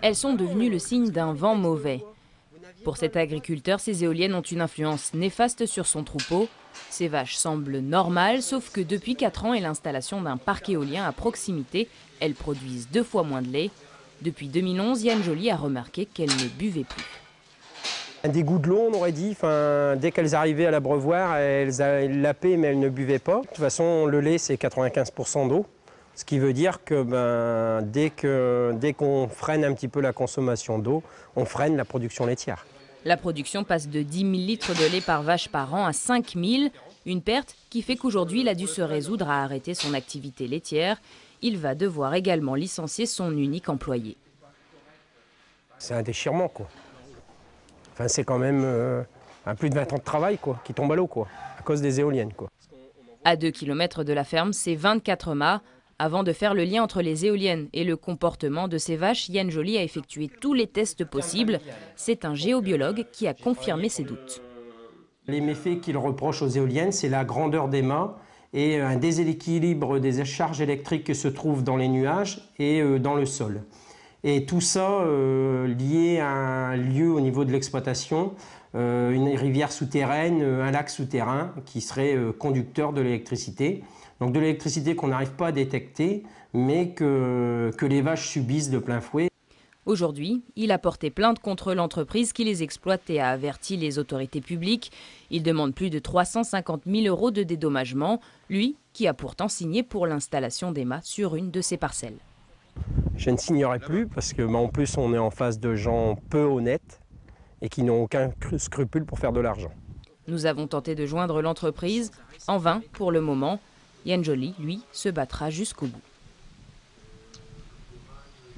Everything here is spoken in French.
elles sont devenues le signe d'un vent mauvais. Pour cet agriculteur, ces éoliennes ont une influence néfaste sur son troupeau. Ces vaches semblent normales, sauf que depuis 4 ans et l'installation d'un parc éolien à proximité, elles produisent 2 fois moins de lait. Depuis 2011, Yann Joly a remarqué qu'elles ne buvaient plus. Un dégoût de l'eau, on aurait dit. Enfin, dès qu'elles arrivaient à l'abreuvoir, elles lapaient, mais elles ne buvaient pas. De toute façon, le lait, c'est 95% d'eau. Ce qui veut dire que dès qu'on freine un petit peu la consommation d'eau, on freine la production laitière. La production passe de 10 000 litres de lait par vache par an à 5 000, une perte qui fait qu'aujourd'hui il a dû se résoudre à arrêter son activité laitière. Il va devoir également licencier son unique employé. C'est un déchirement, quoi. Enfin, c'est quand même plus de 20 ans de travail, quoi, qui tombe à l'eau, quoi, à cause des éoliennes, quoi. À 2 km de la ferme, c'est 24 mâts. Avant de faire le lien entre les éoliennes et le comportement de ces vaches, Yann Joly a effectué tous les tests possibles. C'est un géobiologue qui a confirmé ses doutes. Les méfaits qu'il reproche aux éoliennes, c'est la grandeur des mâts et un déséquilibre des charges électriques qui se trouvent dans les nuages et dans le sol. Et tout ça lié à un lieu au niveau de l'exploitation, une rivière souterraine, un lac souterrain qui serait conducteur de l'électricité. Donc de l'électricité qu'on n'arrive pas à détecter, mais que les vaches subissent de plein fouet. Aujourd'hui, il a porté plainte contre l'entreprise qui les exploite et a averti les autorités publiques. Il demande plus de 350 000 € de dédommagement, lui qui a pourtant signé pour l'installation des mâts sur une de ses parcelles. Je ne signerai plus parce que en plus on est en face de gens peu honnêtes et qui n'ont aucun scrupule pour faire de l'argent. Nous avons tenté de joindre l'entreprise, en vain pour le moment. Yann Joly, lui, se battra jusqu'au bout.